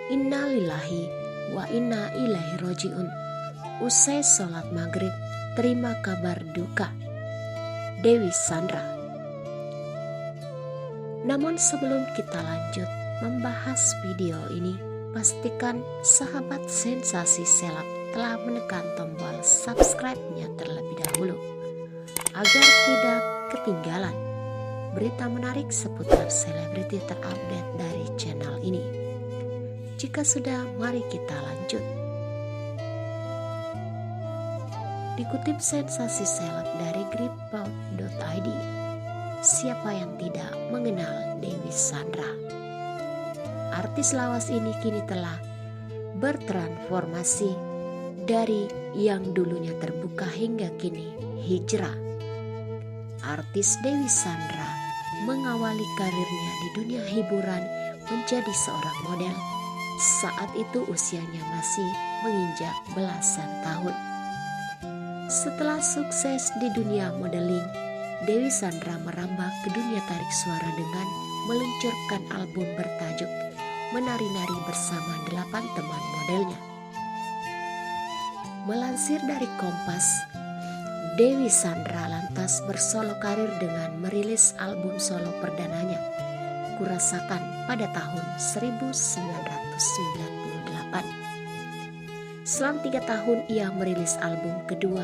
Inna lillahi wa inna ilaihi roji'un. Usai sholat maghrib, terima kabar duka Dewi Sandra. Namun sebelum kita lanjut membahas video ini, pastikan sahabat Sensasi Seleb telah menekan tombol subscribe-nya terlebih dahulu agar tidak ketinggalan berita menarik seputar selebriti terupdate dari channel ini. Jika sudah, mari kita lanjut. Dikutip Sensasi Seleb dari gripbout.id, siapa yang tidak mengenal Dewi Sandra? Artis lawas ini kini telah bertransformasi dari yang dulunya terbuka hingga kini hijrah. Artis Dewi Sandra mengawali karirnya di dunia hiburan menjadi seorang model. Saat itu usianya masih menginjak belasan tahun. Setelah sukses di dunia modeling, Dewi Sandra merambah ke dunia tarik suara dengan meluncurkan album bertajuk Menari-Nari bersama 8 teman modelnya. Melansir dari Kompas, Dewi Sandra lantas bersolo karir dengan merilis album solo perdananya, Kurasakan, pada tahun 1998. Selang 3 tahun ia merilis album kedua,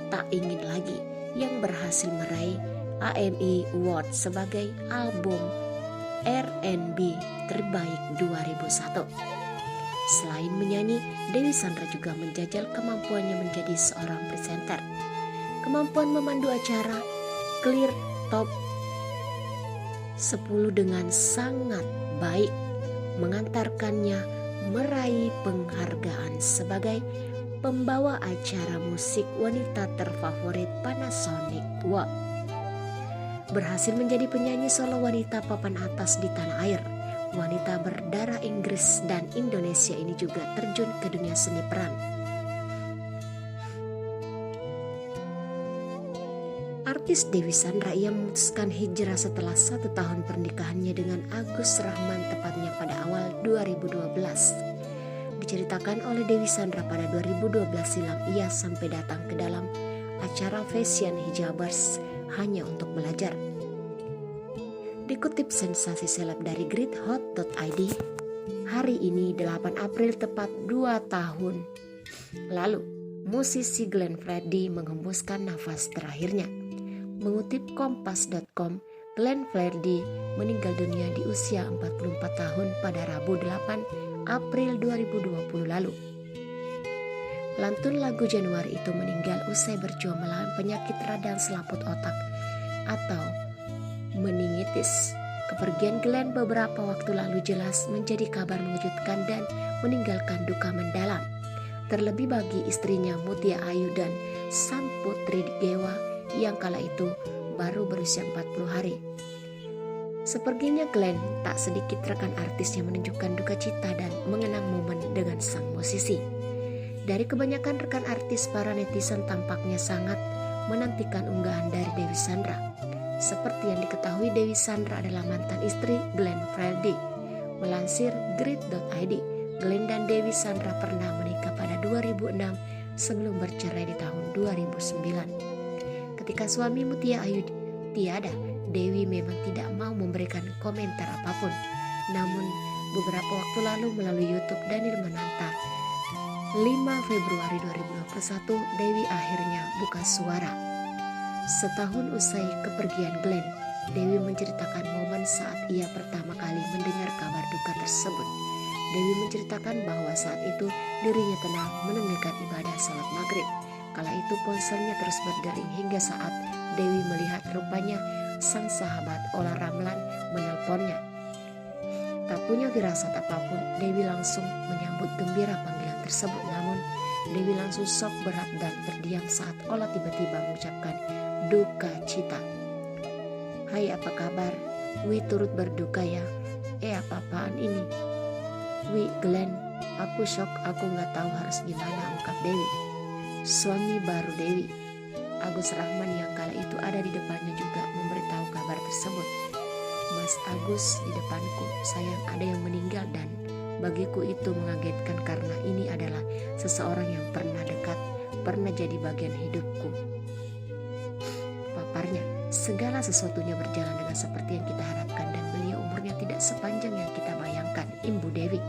Tak Ingin Lagi, yang berhasil meraih AMI Award sebagai album R&B terbaik 2001. Selain menyanyi, Dewi Sandra juga menjajal kemampuannya menjadi seorang presenter. Kemampuan memandu acara Clear Top 10 dengan sangat baik mengantarkannya meraih penghargaan sebagai pembawa acara musik wanita terfavorit Panasonic Award. Berhasil menjadi penyanyi solo wanita papan atas di tanah air. Wanita berdarah Inggris dan Indonesia ini juga terjun ke dunia seni peran. Artis Dewi Sandra ia memutuskan hijrah setelah 1 tahun pernikahannya dengan Agus Rahman, tepatnya pada awal 2012. Diceritakan oleh Dewi Sandra pada 2012 silam ia sampai datang ke dalam acara fashion hijabers hanya untuk belajar. Dikutip Sensasi Seleb dari gridhot.id, hari ini 8 April tepat 2 tahun lalu, musisi Glenn Fredly menghembuskan nafas terakhirnya. Mengutip kompas.com, Glenn Fredly meninggal dunia di usia 44 tahun pada Rabu 8 April 2020 lalu. Pelantun lagu Januari itu meninggal usai berjuang melawan penyakit radang selaput otak atau meningitis. Kepergian Glenn beberapa waktu lalu jelas menjadi kabar mengejutkan dan meninggalkan duka mendalam. Terlebih bagi istrinya Mutia Ayu dan sang putri Gewa yang kala itu baru berusia 40 hari. Seperginya Glenn, tak sedikit rekan artis yang menunjukkan duka cita dan mengenang momen dengan sang musisi. Dari kebanyakan rekan artis, para netizen tampaknya sangat menantikan unggahan dari Dewi Sandra. Seperti yang diketahui, Dewi Sandra adalah mantan istri Glenn Fredly. Melansir grid.id, Glenn dan Dewi Sandra pernah menikah pada 2006 sebelum bercerai di tahun 2009. Ketika suami Mutia Ayu tiada, Dewi memang tidak mau memberikan komentar apapun. Namun beberapa waktu lalu melalui YouTube Daniel Mananta 5 Februari 2021, Dewi akhirnya buka suara. Setahun usai kepergian Glenn, Dewi menceritakan momen saat ia pertama kali mendengar kabar duka tersebut. Dewi menceritakan bahwa saat itu dirinya tenang menunaikan ibadah salat maghrib. Kala itu ponselnya terus berdering hingga saat Dewi melihat rupanya sang sahabat Olla Ramlan menelponnya. Tak punya firasat apapun, Dewi langsung menyambut gembira panggilan tersebut. Namun Dewi langsung shock berat dan terdiam saat Olla tiba-tiba mengucapkan duka cita. Hai, apa kabar? Wi turut berduka ya. Apa-apaan ini? Wi, Glenn, aku shock, aku gak tahu harus gimana, ungkap Dewi. Suami baru Dewi, Agus Rahman, yang kala itu ada di depannya juga memberitahu kabar tersebut. Mas Agus, di depanku, sayang ada yang meninggal dan Bagiku itu mengagetkan karena ini adalah seseorang yang pernah dekat, pernah jadi bagian hidupku. Paparnya, segala sesuatunya berjalan dengan seperti yang kita harapkan dan beliau umurnya tidak sepanjang yang kita bayangkan, Ibu Dewi.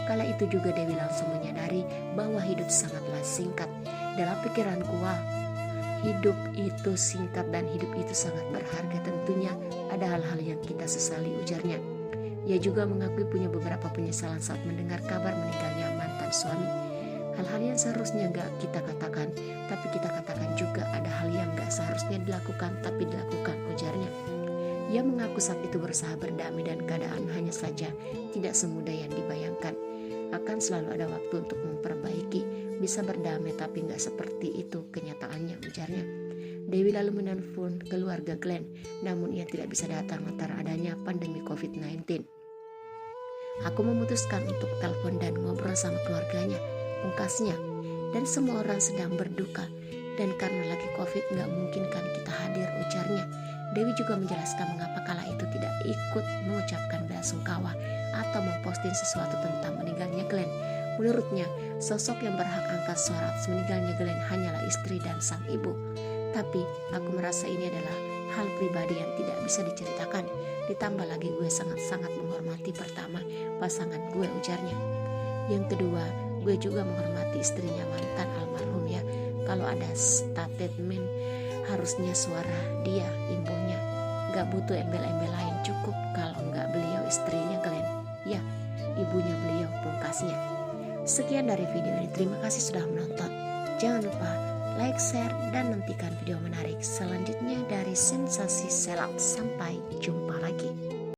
Kala itu juga Dewi langsung menyadari bahwa hidup sangatlah singkat. Dalam pikiranku, wah, hidup itu singkat dan hidup itu sangat berharga. Tentunya ada hal-hal yang kita sesali, ujarnya. Ia juga mengakui punya beberapa penyesalan saat mendengar kabar meninggalnya mantan suami. Hal-hal yang seharusnya gak kita katakan, tapi kita katakan juga. Ada hal yang gak seharusnya dilakukan, tapi dilakukan, ujarnya. Ia mengaku saat itu berusaha berdamai dan keadaan hanya saja tidak semudah yang dibayangkan. Akan selalu ada waktu untuk memperbaiki, bisa berdamai tapi gak seperti itu kenyataannya, ujarnya. Dewi lalu menelpon keluarga Glenn, namun ia tidak bisa datang lantaran adanya pandemi COVID-19. Aku memutuskan untuk telepon dan ngobrol sama keluarganya, pungkasnya. Dan semua orang sedang berduka, dan karena lagi COVID gak mungkin kan kita hadir, ujarnya. Dewi juga menjelaskan mengapa kala itu tidak ikut mengucapkan belasungkawa atau memposting sesuatu tentang meninggalnya Glenn. Menurutnya, sosok yang berhak angkat suara atas meninggalnya Glenn hanyalah istri dan sang ibu. Tapi aku merasa ini adalah hal pribadi yang tidak bisa diceritakan. Ditambah lagi gue sangat-sangat menghormati pertama pasangan gue, ujarnya. Yang kedua, gue juga menghormati istrinya mantan almarhum ya. Kalau ada statement harusnya suara dia, ibunya. Gak butuh embel-embel lain, cukup kalau gak beliau istrinya Glenn. Ya, ibunya beliau, pungkasnya. Sekian dari video ini, terima kasih sudah menonton. Jangan lupa like, share, dan nantikan video menarik selanjutnya dari Sensasi Selap. Sampai jumpa lagi.